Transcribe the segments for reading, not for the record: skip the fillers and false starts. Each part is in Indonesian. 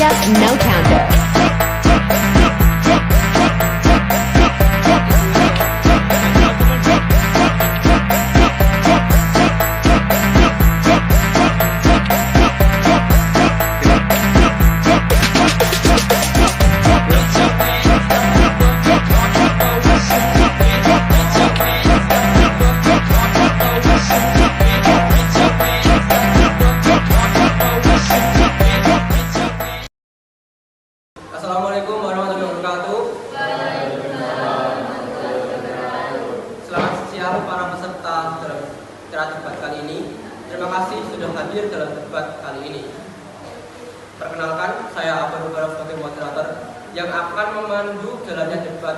up, no counter. Assalamualaikum warahmatullahi wabarakatuh. Selamat siang para peserta dalam acara debat kali ini. Terima kasih sudah hadir dalam debat kali ini. Perkenalkan, saya Abdul Mubarak sebagai moderator yang akan memandu jalannya debat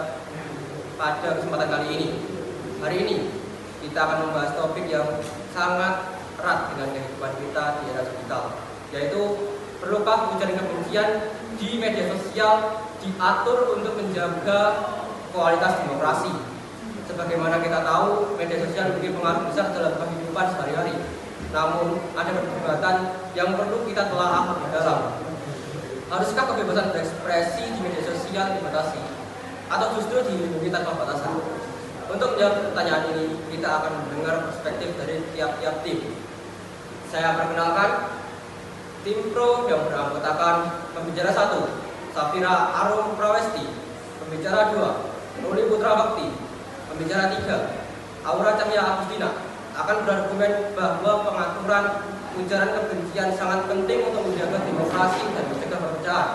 pada kesempatan kali ini. Hari ini kita akan membahas topik yang sangat erat dengan kehidupan kita di era digital, yaitu perlukah ujaran kebencian di media sosial diatur untuk menjaga kualitas demokrasi. Sebagaimana kita tahu, media sosial memiliki pengaruh besar dalam kehidupan sehari-hari. Namun, ada perdebatan yang perlu kita telaah lebih dalam. Haruskah kebebasan berekspresi di media sosial dibatasi, atau justru dilindungi tanpa batasan? Untuk menjawab pertanyaan ini, kita akan mendengar perspektif dari tiap-tiap tim. Saya perkenalkan tim pro yang beranggotakan pembicara 1, Safira Arum Prawesti, pembicara 2, Ruli Putra Bakti, pembicara 3, Aura Cahya Agustina, akan berargumen bahwa pengaturan ujaran kebencian sangat penting untuk menjaga demokrasi dan mencegah perpecahan.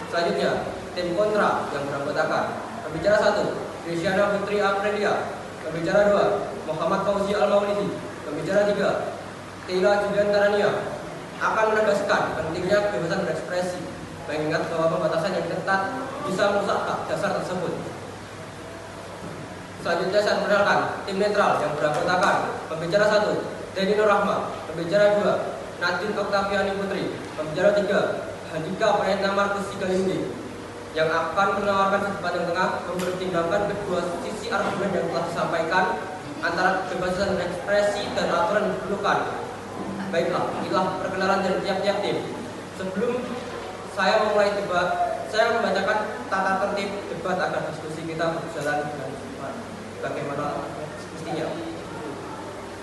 Selanjutnya, tim kontra yang beranggotakan pembicara 1, Cristiana Putri Aprilia, pembicara 2, Muhammad Fauzi Al-Maulidi, pembicara 3, Tila Julian Tarania, akan menegaskan pentingnya kebebasan berekspresi, mengingat bahwa pembatasan yang ketat bisa merusak hak dasar tersebut. Selanjutnya saya perkenalkan tim netral yang beranggotakan pembicara 1, Denny Nur Rahma, pembicara 2, Nadine Oktaviani Putri, pembicara 3, Handika Pranita Markus Sigalinggi, yang akan menawarkan sudut pandang tengah mempertimbangkan kedua sisi argumen yang telah disampaikan antara kebebasan berekspresi dan aturan yang diperlukan. Baiklah, inilah perkenalan dari tiap-tiap tim. Sebelum saya memulai debat, saya membacakan tata tertib debat agar diskusi kita berjalan dengan cepat bagaimana semestinya.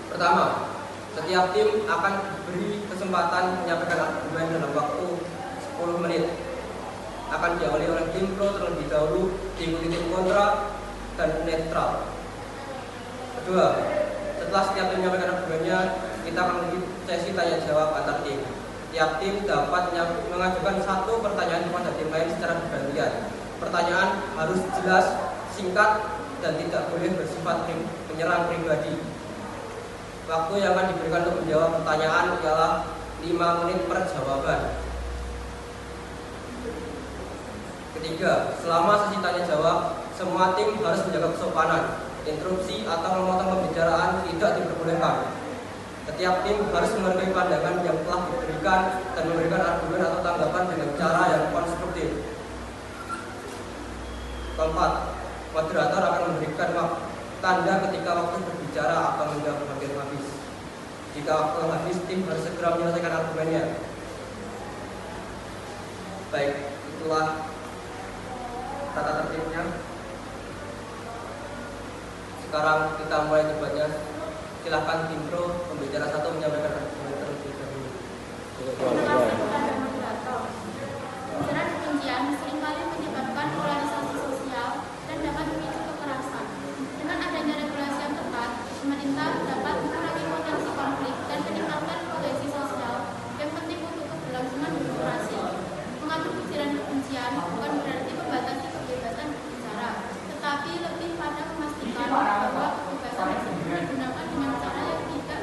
Pertama, setiap tim akan diberi kesempatan menyampaikan argumen dalam waktu 10 menit. Akan diawali oleh tim pro terlebih dahulu, diikuti tim kontra dan netral. Kedua, setelah setiap tim menyampaikan argumennya, kita akan memiliki sesi tanya jawab antar tim. Tiap tim dapat mengajukan satu pertanyaan kepada tim lain secara bergantian. Pertanyaan harus jelas, singkat, dan tidak boleh bersifat menyerang pribadi. Waktu yang akan diberikan untuk menjawab pertanyaan ialah 5 menit per jawaban. Ketiga, selama sesi tanya jawab, semua tim harus menjaga kesopanan. Interupsi atau memotong pembicaraan tidak diperbolehkan. Setiap tim harus menghargai pandangan yang telah diberikan dan memberikan argumen atau tanggapan dengan cara yang konstruktif. Keempat, moderator akan memberikan tanda ketika waktu berbicara atau hingga bagian habis. Jika waktu habis, tim harus segera menyelesaikan argumennya. Baik, itulah tata tertibnya. Sekarang kita mulai debatnya. Silakan tim pro pembicara 1 menyampaikan argumen terlebih dahulu. Ujaran kebencian seringkali menyebabkan polarisasi sosial dan dapat memicu kekerasan. Dengan adanya regulasi yang ketat, pemerintah dapat mengurangi potensi konflik dan meningkatkan kohesi sosial yang penting untuk keberlangsungan demokrasi. Mengatur ujaran kebencian bukan berarti membatasi kebebasan berbicara, tetapi lebih pada memastikan bahwa kebebasan tersebut digunakan dengan cara yang tidak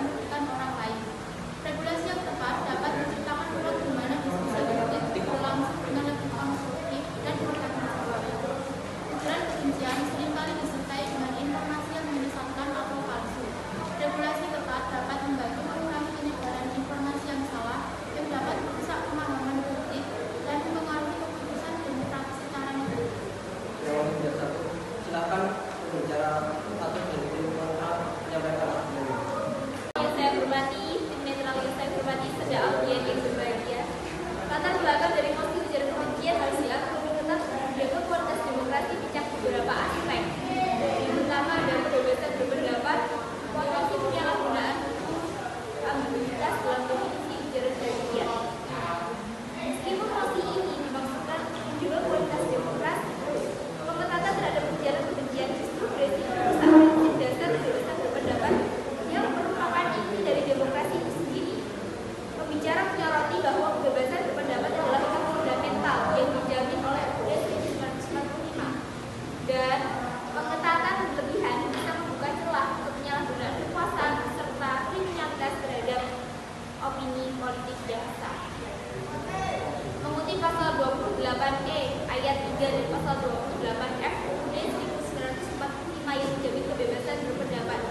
28E ayat 3 dan pasal 28F UUD 1945 yang menjamin kebebasan berpendapat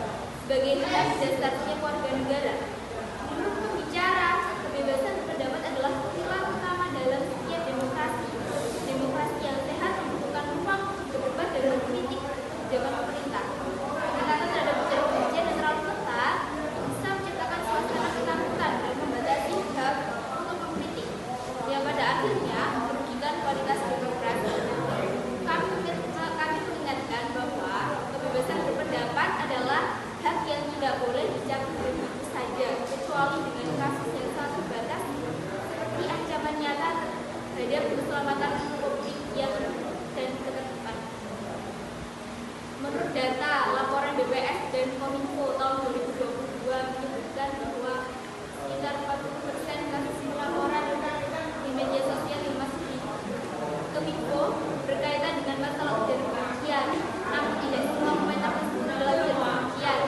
sebagai hak dasar setiap warga negara. Menurut pembicara, kebebasan berpendapat adalah pilar utama dalam setiap demokrasi. Demokrasi yang sehat membutuhkan ruang untuk berdebat dan mengkritik kebijakan pemerintah. Pendekatan terhadap ujaran kebencian yang terlalu ketat bisa menciptakan suasana ketakutan dan membatasi hak untuk mengkritik, yang pada akhirnya merugikan kualitas demokrasi. Kami mengingatkan bahwa kebebasan berpendapat adalah hak yang tidak boleh dicabut begitu saja, kecuali dengan kasus yang sangat terbatas seperti ancaman nyata terhadap keselamatan publik yang dan ketertiban. Menurut data laporan BPS dan Kominfo tahun 2022 menyebutkan bahwa sekitar 40% kasus pelaporan di media sosial yang masuk di Kominfo berkaitan dengan masalah ujaran kebencian, namun tidak semua komentar tersebut adalah ujaran kebencian.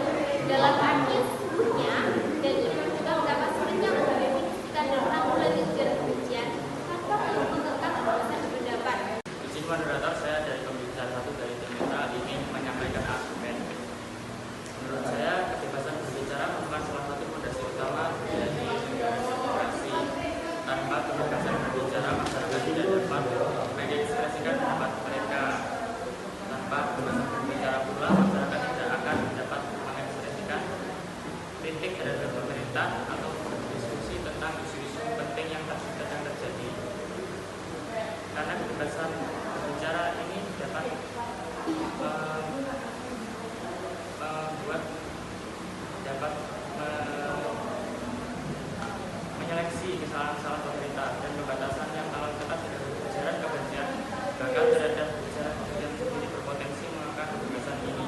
Dalam arti sesungguhnya, dan ini juga mendapat sulitnya mendefinisikan dan menanggulangi ujaran kebencian tanpa menentukan kebebasan berpendapat. Izin moderator, saya dari pembicara 1 dari tim Mitra ingin menyampaikan argumen. Menurut saya, kebebasan berbicara merupakan salah satu fondasi utama dari negara demokrasi. Tanpa kebebasan berbicara, masyarakat tidak dapat mengekspresikan pendapat mereka. Tanpa kebebasan berbicara pula, masyarakat tidak akan dapat mengekspresikan kritik terhadap pemerintah atau berdiskusi tentang isu-isu penting yang sedang terjadi. Karena kebebasan berbicara ini dapat menyeleksi kesalahan-kesalahan pemerintah dan pembatasan yang kalau ketat terhadap ujaran kebencian, bahkan terhadap ujaran kebencian sendiri berpotensi mengangkat kebebasan ini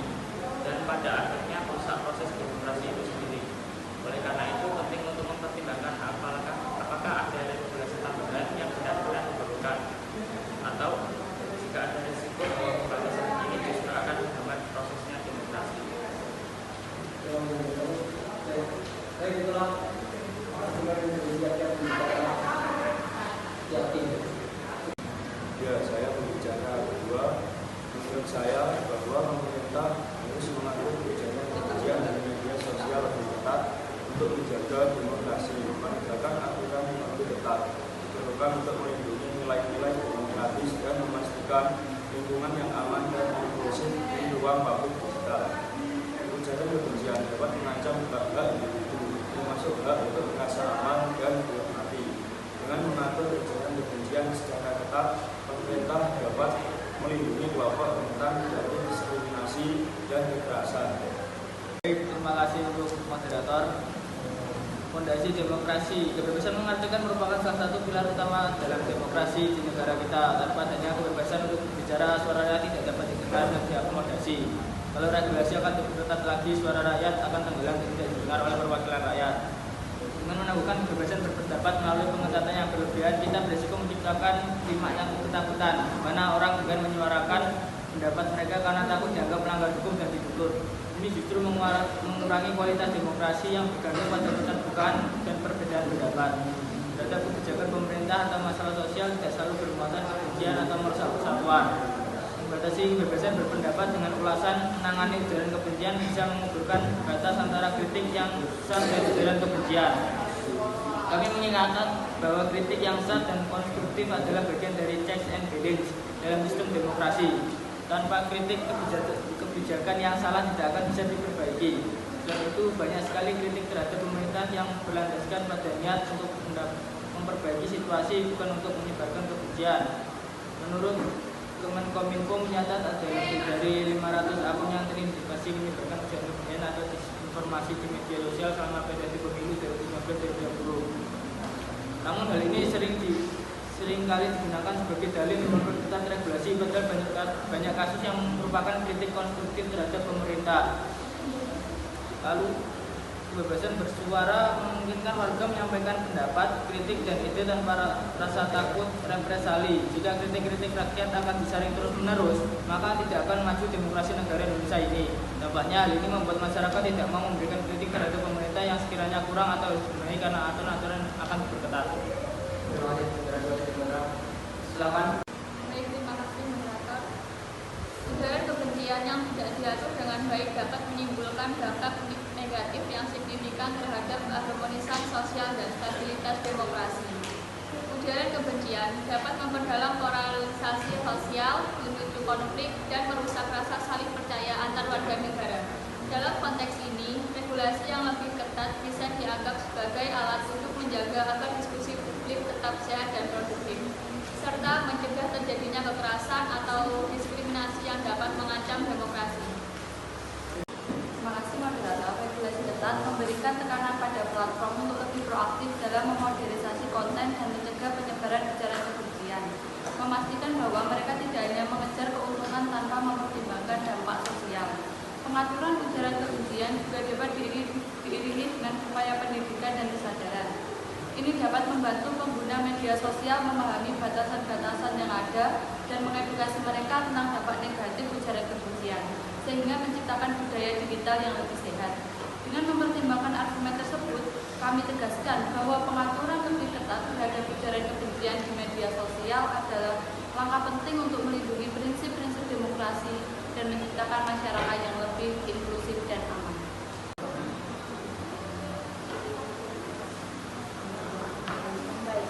dan pada akhirnya merusak proses demokrasi itu sendiri. Oleh karena itu penting untuk mempertimbangkan apakah ada regulasi tambahan yang benar-benar diperlukan atau jika ada risiko bahwa pembatasan ini justru akan menghambat prosesnya demokrasi. Ya, saya berbicara kedua. Menurut saya bahwa pemerintah harus mengatur ujaran kebencian di media sosial lebih ketat untuk menjaga demokrasi, menegakkan aturan yang lebih ketat, diperlukan untuk melindungi nilai-nilai demokratis dan memastikan lingkungan yang aman dan inklusif di ruang publik digital. Ujaran kebencian dapat mengancam hak-hak individu, termasuk hak untuk merasa aman dan dihormati. Dengan mengatur ujaran kebencian secara ketat, pemerintah dapat melindungi kelompok rentan dari diskriminasi dan kekerasan. Terima kasih untuk moderator. Fondasi demokrasi. Kebebasan mengartikan merupakan salah satu pilar utama dalam demokrasi di negara kita. Tanpa adanya kebebasan untuk berbicara, suara rakyat tidak dapat didengar dan diakomodasi. Kalau regulasi akan diperketat lagi, suara rakyat akan tenggelam dan tidak didengar oleh perwakilan rakyat. Dengan menangguhkan kebebasan berpendapat melalui pengetatan yang berlebihan, kita berisiko menciptakan klimak yang ketakutan, di mana orang enggan menyuarakan pendapat mereka karena takut dianggap melanggar hukum dan dituntut. Ini justru mengurangi kualitas demokrasi yang bergantung pada keterbukaan dan perbedaan pendapat. Terhadap kebijakan pemerintah atau masalah sosial tidak selalu bermuatan kebencian atau merusak persatuan. Membatasi kebebasan berpendapat dengan ulasan menangani ujaran kebencian bisa menguburkan batas antara kritik yang sah dan ujaran kebencian. Kami mengingatkan bahwa kritik yang sah dan konstruktif adalah bagian dari checks and balance dalam sistem demokrasi. Tanpa kritik, kebijakan yang salah tidak akan bisa diperbaiki. Selain itu, banyak sekali kritik terhadap pemerintah yang berlandaskan pada niat untuk memperbaiki situasi, bukan untuk menyebarkan kebencian. Menurut Kemenkominfo mencatat ada lebih dari 500 akun yang terindikasi menyebarkan ujaran kebencian atau disinformasi di media sosial selama periode pemilu 2015-2020. Namun hal ini seringkali digunakan sebagai dalil memperketat regulasi, padahal banyak kasus yang merupakan kritik konstruktif terhadap pemerintah. Lalu, kebebasan bersuara memungkinkan warga menyampaikan pendapat, kritik, dan ide tanpa rasa takut represali. Jika kritik-kritik rakyat akan disaring terus-menerus, maka tidak akan maju demokrasi negara Indonesia ini. Dampaknya hal ini membuat masyarakat tidak mau memberikan kritik terhadap pemerintah yang sekiranya kurang atau dibenahi karena aturan-aturan akan diperketat. Silakan. Baik, terima kasih moderator. Ujaran kebencian yang tidak diatur dengan baik dapat menimbulkan dampak negatif yang signifikan terhadap keharmonisan sosial dan stabilitas demokrasi. Ujaran kebencian dapat memperdalam polarisasi sosial, memicu konflik, dan merusak rasa saling percaya antar warga negara. Dalam konteks ini, regulasi yang lebih ketat bisa dianggap sebagai alat untuk menjaga agar diskusi publik tetap sehat dan produktif, serta mencegah terjadinya kekerasan atau diskriminasi yang dapat mengancam demokrasi. Terima kasih moderator. Regulasi ketat memberikan tekanan pada platform untuk lebih proaktif dalam memodernisasi konten dan mencegah penyebaran ujaran kebencian, memastikan bahwa mereka tidak hanya mengejar keuntungan tanpa mempertimbangkan dampak sosial. Pengaturan ujaran kebencian juga dapat diiringi dengan upaya pendidikan dan kesadaran. Ini dapat membantu pengguna media sosial memahami batasan-batasan yang ada dan mengedukasi mereka tentang dampak negatif ujaran kebencian, sehingga menciptakan budaya digital yang lebih sehat. Dengan mempertimbangkan argumen tersebut, kami tegaskan bahwa pengaturan lebih ketat terhadap ujaran kebencian di media sosial adalah langkah penting untuk melindungi prinsip-prinsip demokrasi dan menciptakan masyarakat yang lebih inklusif dan aman.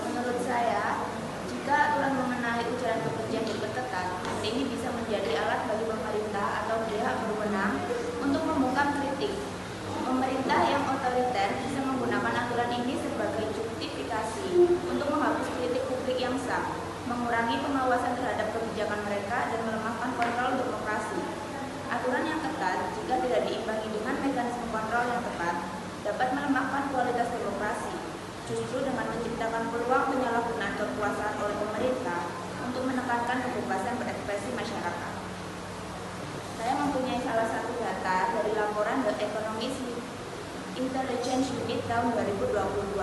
Menurut saya, jika aturan mengenai ujaran kebencian diperketat, ini bisa menjadi alat bagi pemerintah atau pihak berwenang untuk membungkam kritik. Pemerintah yang otoriter bisa menggunakan aturan ini sebagai justifikasi untuk menghapus kritik publik yang sah, mengurangi pengawasan terhadap kebijakan mereka, dan melemahkan kontrol demokrasi. Aturan yang ketat, jika tidak diimbangi dengan mekanisme kontrol yang tepat, dapat melemahkan kualitas demokrasi, justru dengan menciptakan peluang penyalahgunaan kekuasaan oleh pemerintah untuk menekankan kebebasan berekspresi masyarakat. Saya mempunyai salah satu data dari laporan The Economist Intelligence Unit tahun 2022,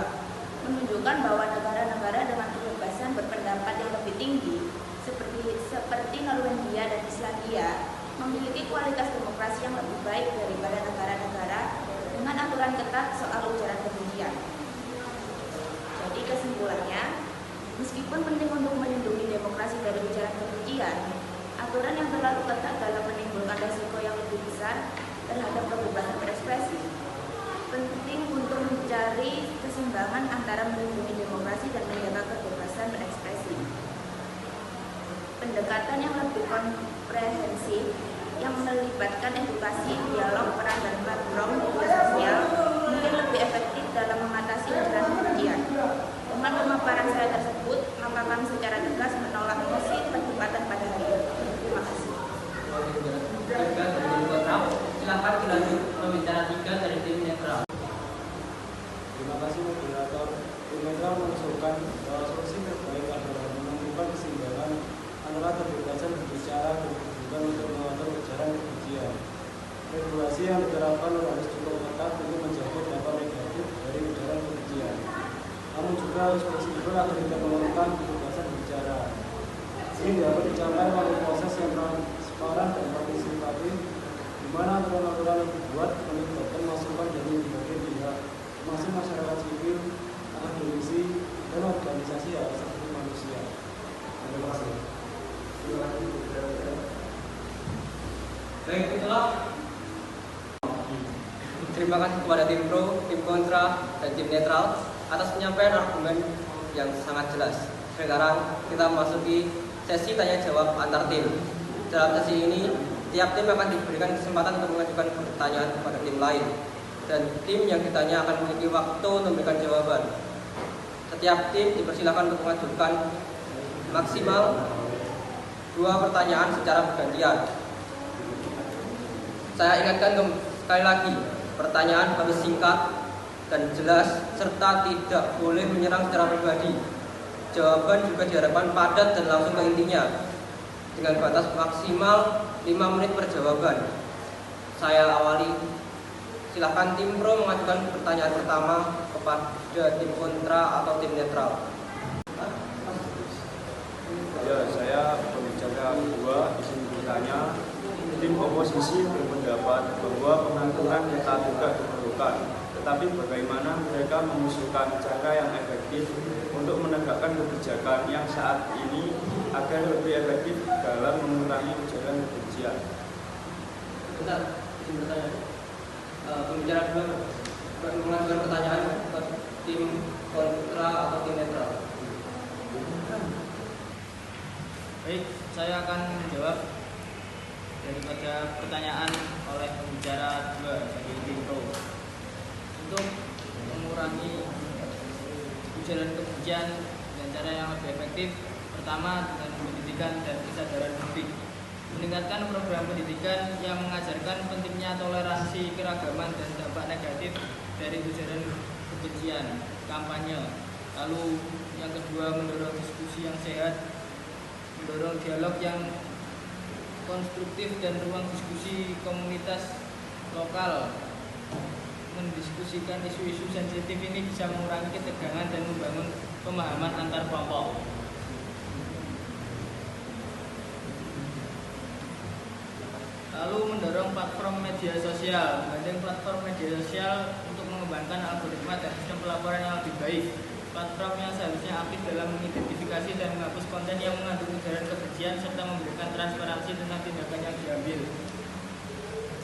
menunjukkan bahwa negara-negara dengan kebebasan berpendapat yang lebih tinggi, seperti Norwegia dan Islandia, memiliki kualitas demokrasi yang lebih baik daripada negara-negara dengan aturan ketat soal ujaran kebencian. Jadi kesimpulannya, meskipun penting untuk melindungi demokrasi dari ujaran kebencian, aturan yang terlalu ketat dalam menimbulkan risiko yang lebih besar terhadap kebebasan berekspresi. Penting untuk mencari keseimbangan antara melindungi demokrasi dan menjaga kebebasan berekspresi. Pendekatan yang lebih komprehensif yang melibatkan edukasi, dialog, peran dan platform media sosial mungkin lebih efektif dalam mengatasi ujaran kebencian. Dengan pemaparan saya tersebut, maka kami secara tegas menolak mosi perdebatan pada hari ini. Terima kasih. Silakan dilanjut pembicara 3 dari tim netral. Terima kasih moderator. Tim netral mengusulkan bahwa solusi terbaik adalah menemukan keseimbangan antara kebebasan berbicara dan kebebasan untuk mengatur ujaran kebencian. Regulasi yang diterapkan harus cukup ketat untuk menjaga dampak negatif dari ujaran kebencian. Namun juga harus fleksibel agar tidak memerlukan kebebasan berbicara. Ini dapat dicapai melalui proses yang transparan dan partisipatif, di mana aturan-aturan yang dibuat melibatkan masukan dari berbagai pihak, termasuk masyarakat sipil, akademisi, dan organisasi hak asasi manusia. Terima kasih. Baik, itulah. Terima kasih kepada tim pro, tim kontra, dan tim netral atas penyampaian argumen yang sangat jelas. Sekarang kita memasuki sesi tanya jawab antar tim. Dalam sesi ini, tiap tim akan diberikan kesempatan untuk mengajukan pertanyaan kepada tim lain, dan tim yang ditanya akan memiliki waktu untuk memberikan jawaban. Setiap tim dipersilakan untuk mengajukan maksimal 2 pertanyaan secara bergantian. Saya ingatkan sekali lagi, pertanyaan harus singkat dan jelas serta tidak boleh menyerang secara pribadi. Jawaban juga diharapkan padat dan langsung ke intinya, dengan batas maksimal 5 menit per jawaban. Saya awali. Silahkan tim pro mengajukan pertanyaan pertama kepada tim kontra atau tim netral. Ya, saya pembicara kedua di sini bertanya. Tim oposisi berpendapat bahwa pengaturan ketat juga diperlukan, tetapi bagaimana mereka mengusulkan cara yang efektif untuk menegakkan kebijakan yang saat ini agar lebih efektif dalam mengurangi ujaran kebencian. Bentar, izin bertanya. Pembicara dua mengajukan pertanyaan ke tim kontra atau tim netral. Baik, saya akan menjawab daripada pertanyaan oleh pembicara 2 dari tim pro. Untuk mengurangi ujaran kebencian dengan cara yang lebih efektif, pertama dengan pendidikan dan kesadaran publik. Meningkatkan program pendidikan yang mengajarkan pentingnya toleransi keragaman dan dampak negatif dari ujaran kebencian, kampanye. Lalu yang kedua, mendorong diskusi yang sehat, mendorong dialog yang konstruktif dan ruang diskusi komunitas lokal. Mendiskusikan isu-isu sensitif ini bisa mengurangi ketegangan dan membangun pemahaman antar kelompok. Lalu mendorong platform media sosial, menggandeng platform media sosial untuk mengembangkan algoritma dan sistem pelaporan yang lebih baik. Platform yang seharusnya aktif dalam mengidentifikasi dan menghapus konten yang mengandung ujaran kebencian serta memberikan transparansi tentang tindakan yang diambil.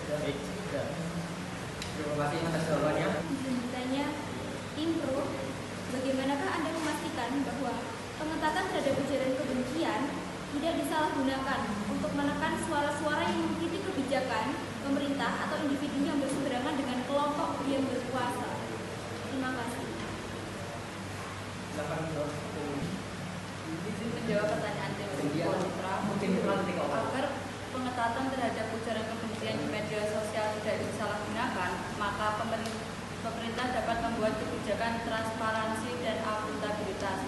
Baik, sudah. Terima kasih atas jawabannya. Izin bertanya, tim pro, bagaimanakah Anda memastikan bahwa pengetatan terhadap ujaran kebencian tidak disalahgunakan untuk menekan suara-suara yang mengkritik kebijakan pemerintah atau individu yang berseberangan dengan kelompok yang berkuasa? Terima kasih. Silakan Prof. Izin menjawab pertanyaan tim kontra agar pengetatan terhadap ujaran kebencian di media sosial tidak disalahgunakan, maka pemerintah dapat membuat kebijakan transparansi dan akuntabilitas.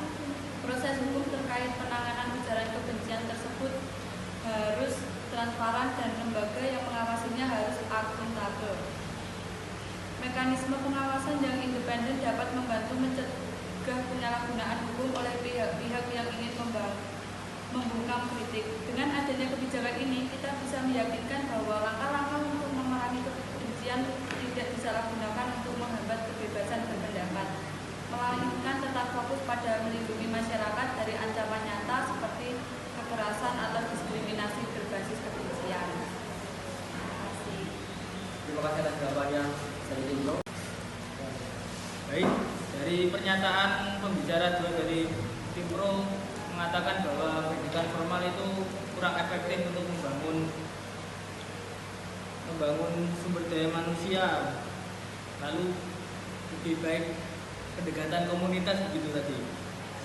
Proses hukum terkait penanganan ujaran kebencian tersebut harus transparan dan lembaga yang mengawasinya harus akuntabel. Mekanisme pengawasan yang independen dapat membantu mencegah penyalahgunaan hukum oleh pihak-pihak yang ingin membungkam kritik. Dengan adanya kebijakan ini, kita bisa meyakinkan bahwa langkah-langkah untuk memerangi kebencian tidak disalahgunakan untuk menghambat kebebasan berpendapat, melainkan tetap fokus pada melindungi masyarakat dari ancaman nyata seperti kekerasan atau diskriminasi berbasis kebencian. Terima kasih. Terima kasih atas jawabannya dari tim pro. Baik, dari pernyataan pembicara 2 dari tim pro mengatakan bahwa pendidikan formal itu kurang efektif untuk membangun sumber daya manusia. Lalu lebih baik pendekatan komunitas begitu tadi.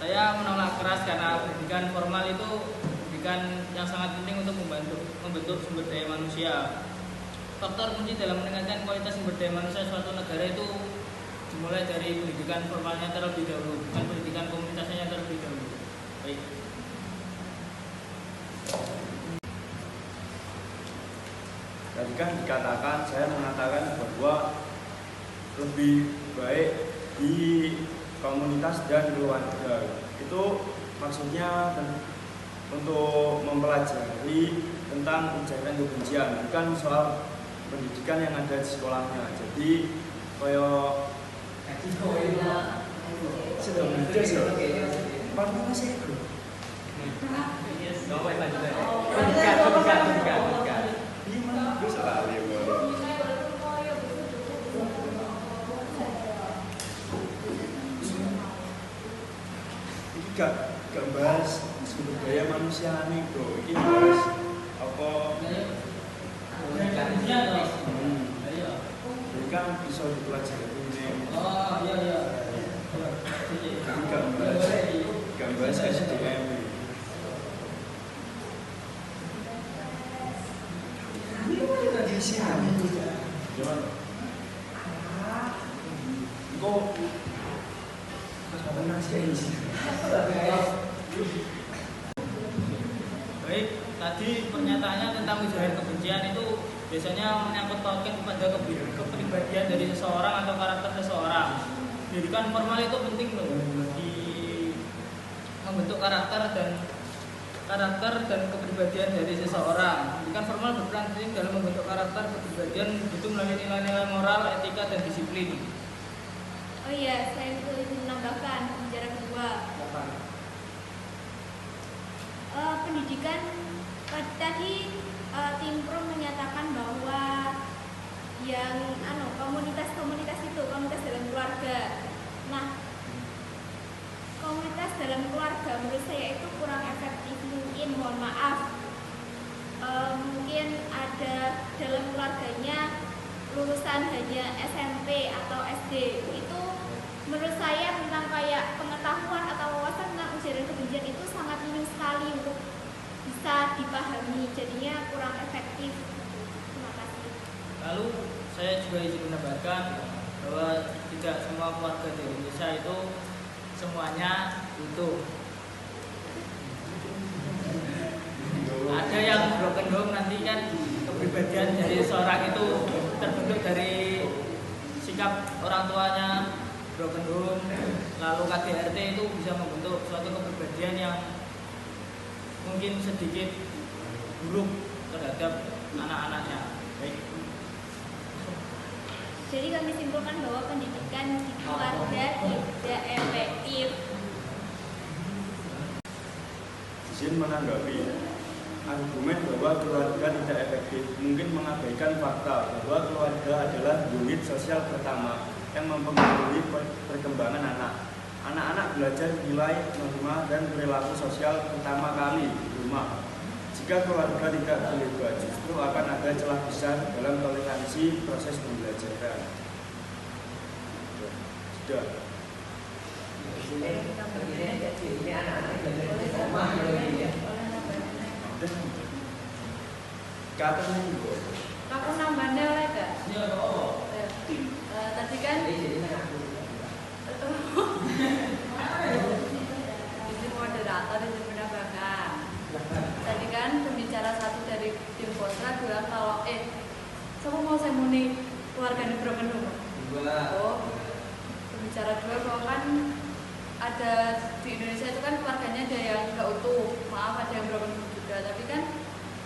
Saya menolak keras karena pendidikan formal itu pendidikan yang sangat penting untuk membentuk sumber daya manusia. Faktor kunci dalam meningkatkan kualitas sumber daya manusia suatu negara itu dimulai dari pendidikan formalnya terlebih dahulu, bukan pendidikan komunitasnya yang terlebih dahulu. Baik. Tadi kan dikatakan, saya mengatakan bahwa lebih baik di komunitas dan keluarga. Itu maksudnya untuk mempelajari tentang ujaran kebencian, bukan soal pendidikan yang ada di sekolahnya. Jadi koyo sudah beda sih. Apa sih itu? Gimana? Gue salah lihat. Ini gak bahas sumber daya manusia nih bro. Ini bahas apa? Jadi kan bisa dipelajari ini. Oh iya. Gak bahas SDM. Baik, tadi pernyataannya tentang ujaran kebencian itu biasanya menyangkut pautkan kepada kepribadian dari seseorang atau karakter seseorang. Pendidikan formal itu penting loh di membentuk karakter dan kepribadian dari seseorang. Pendidikan formal berperan penting dalam membentuk karakter kepribadian itu melalui nilai-nilai moral, etika, dan disiplin. Oh iya, saya itu ingin menambahkan pembicara kedua. pendidikan tadi Timpro menyatakan bahwa yang komunitas itu komunitas dalam keluarga. Nah, komunitas dalam keluarga menurut saya itu kurang efektif. Mungkin mohon maaf, mungkin ada dalam keluarganya lulusan hanya SMP atau SD. Itu menurut saya tentang kayak pengetahuan atau wawasan tentang ujaran kebencian itu sangat minim sekali untuk bisa dipahami, jadinya kurang efektif. Terima kasih. Lalu saya juga izin menambahkan bahwa tidak semua keluarga di Indonesia itu semuanya utuh. Ada yang broken home, nanti kan kepribadian dari seorang itu terbentuk dari sikap orang tuanya broken home, lalu KDRT itu bisa membentuk suatu kepribadian yang mungkin sedikit buruk terhadap anak-anaknya. Baik. Jadi kami simpulkan bahwa pendidikan di keluarga tidak efektif. Izin menanggapi argumen bahwa keluarga tidak efektif mungkin mengabaikan fakta bahwa keluarga adalah unit sosial pertama yang mempengaruhi perkembangan anak. Anak-anak belajar nilai, norma, dan perilaku sosial pertama kali di rumah. Jika keluarga tidak terlibat, justru akan ada celah besar dalam toleransi proses pembelajaran. Sudah. Ini anak-anak belajar di rumah ya. Aku nambahnya oleh gak? Tadi kan ini moderator itu menambahkan. Tadi kan pembicara satu dari tim Postra bilang kalau siapa mau saya muni keluarga di broken home? Oh, pembicara dua bahwa kan ada di Indonesia itu kan keluarganya ada yang nggak utuh, maaf ada yang broken home juga, tapi kan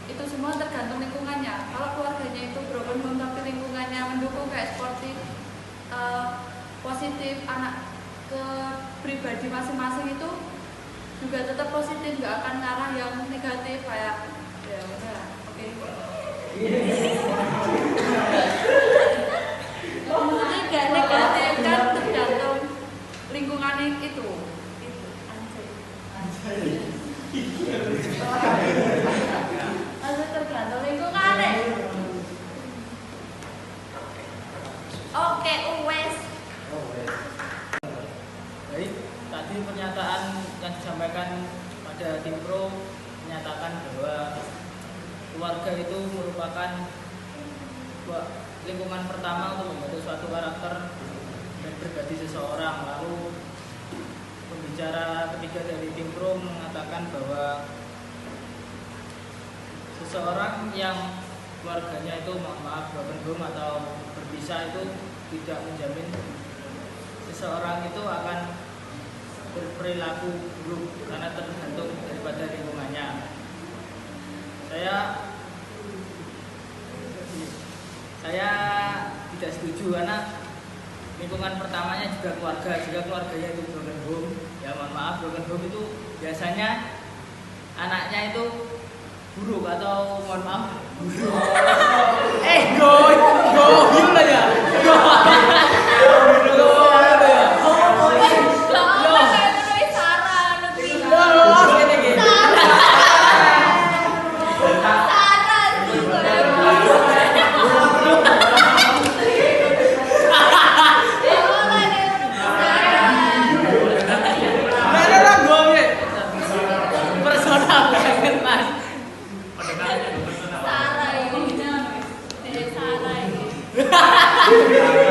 itu semua tergantung lingkungannya. Kalau keluarganya itu broken home tapi lingkungannya mendukung kayak seperti positif, anak ke pribadi masing-masing itu juga tetap positif, nggak akan ngarah yang negatif kayak ya udah oke. Maksudnya nggak negatif kan tergantung lingkungannya itu tergantung lingkungannya. Oke, uwes. Baik, tadi pernyataan yang disampaikan pada Timpro menyatakan bahwa keluarga itu merupakan lingkungan pertama untuk membentuk suatu karakter dan pribadi seseorang. Lalu pembicara ketiga dari Timpro mengatakan bahwa seseorang yang keluarganya itu mohon maaf broken home atau berpisah itu tidak menjamin seseorang itu akan berperilaku buruk karena tergantung daripada lingkungannya. Saya tidak setuju karena lingkungan pertamanya juga keluarga. Jika keluarganya itu broken home, ya mohon maaf broken home itu biasanya anaknya itu buruk atau mohon maaf buruk. Goyul lah ya.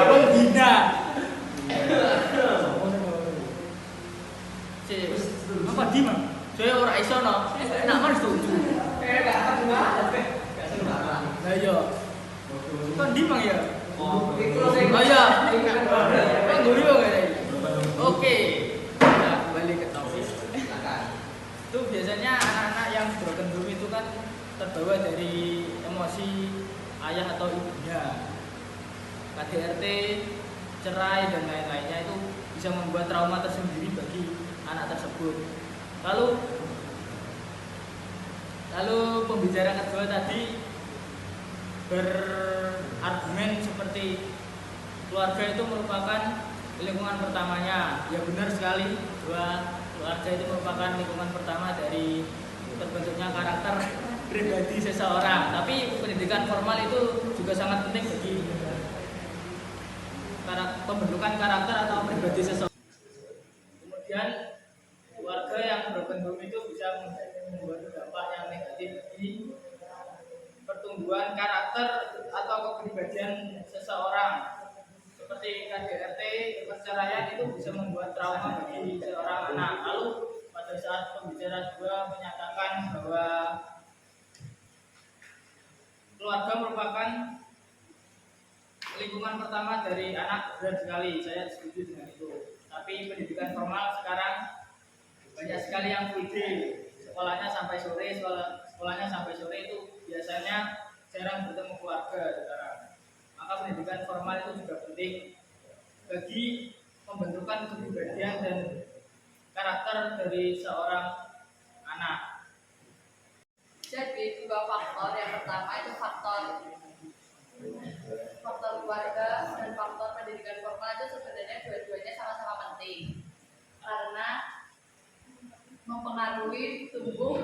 Penghina. Apa di mana? Saya orang iso no. Nak mana setuju? Nah iya. Kan di mana ya? Oh iya. Kan guyu kayak. Oke. Nah, kembali ke topik. Itu biasanya anak-anak yang broken home itu kan terbawa dari emosi ayah atau ibunya. KDRT, cerai dan lain-lainnya itu bisa membuat trauma tersendiri bagi anak tersebut. Lalu Lalu pembicara kedua tadi berargumen seperti keluarga itu merupakan lingkungan pertamanya. Ya benar sekali, keluarga itu merupakan lingkungan pertama dari terbentuknya karakter pribadi seseorang. Tapi pendidikan formal itu juga sangat penting bagi pembentukan karakter atau pribadi seseorang. Kemudian keluarga yang broken home itu bisa membuat dampak yang negatif di pertumbuhan karakter atau kepribadian seseorang. Seperti KDRT, perceraian itu bisa membuat trauma bagi seorang anak. Lalu pada saat pembicara juga menyatakan bahwa keluarga merupakan lingkungan pertama dari anak, benar sekali, saya setuju dengan itu. Tapi pendidikan formal sekarang banyak sekali yang full day, sekolahnya sampai sore itu biasanya jarang bertemu keluarga sekarang. Maka pendidikan formal itu juga penting bagi pembentukan kepribadian dan karakter dari seorang anak. Jadi dua faktor, yang pertama itu faktor keluarga dan faktor pendidikan formal itu sebenarnya dua-duanya sama-sama penting karena mempengaruhi tumbuh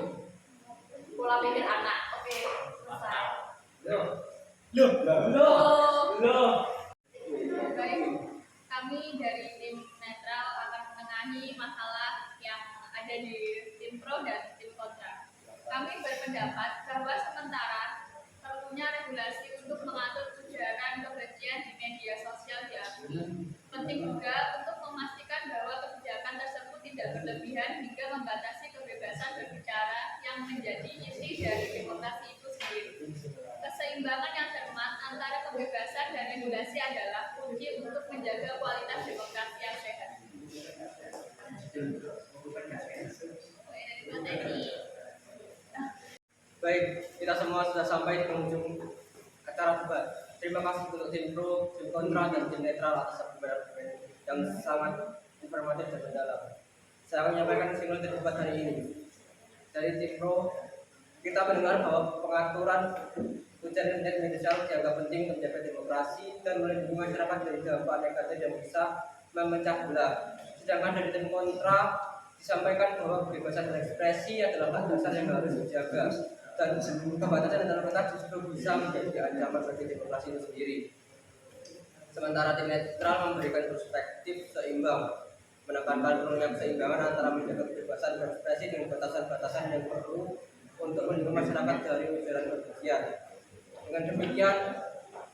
pola pikir anak. Oke, selesai. Baik, kami dari tim netral akan menengahi masalah yang ada di tim pro dan tim kontra. Kami berpendapat bahwa sementara perlunya regulasi untuk mengatur ujaran kebencian di media sosial diakui. Penting juga untuk memastikan bahwa kebijakan tersebut tidak berlebihan hingga membatasi kebebasan berbicara yang menjadi inti dari demokrasi itu sendiri. Keseimbangan yang cermat antara kebebasan dan regulasi adalah kunci untuk menjaga kualitas demokrasi yang sehat. Baik, kita semua sudah sampai di penghujung acara debat. Terima kasih untuk tim pro, tim kontra, dan tim netral atas argumen yang sangat informatif dan mendalam. Saya akan menyampaikan kesimpulan debat hari ini. Dari tim pro, kita mendengar bahwa pengaturan ujaran dan media sosial dianggap penting untuk menjaga demokrasi dan melindungi masyarakat dari dampak negatif yang bisa memecah belah. Sedangkan dari tim kontra disampaikan bahwa kebebasan berekspresi adalah hak dasar yang harus dijaga dan pembatasan dalam kata justru bisa menjadi ancaman bagi demokrasi itu sendiri. Sementara tim netral memberikan perspektif seimbang, menekankan perlunya keseimbangan antara menjaga kebebasan berekspresi dengan batasan-batasan yang perlu untuk melindungi masyarakat dari ujaran kebencian. Dengan demikian,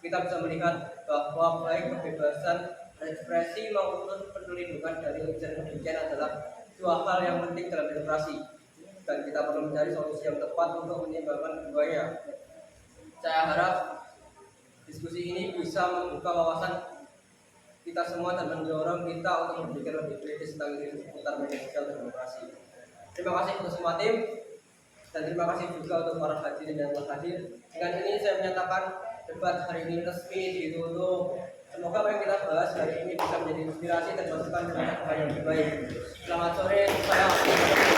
kita bisa melihat bahwa baik kebebasan berekspresi maupun perlindungan dari ujaran kebencian adalah dua hal yang penting dalam demokrasi, dan kita perlu mencari solusi yang tepat untuk menyeimbangkan keduanya. Saya harap diskusi ini bisa membuka wawasan kita semua dan mendorong kita untuk berpikir lebih kritis tentang isu seputar media sosial dan demokrasi. Terima kasih untuk semua tim, dan terima kasih juga untuk para hadirin yang telah hadir. Dengan ini saya menyatakan debat hari ini resmi ditutup. Semoga apa yang kita bahas hari ini bisa menjadi inspirasi dan masukan untuk yang lebih baik. Selamat sore, salam.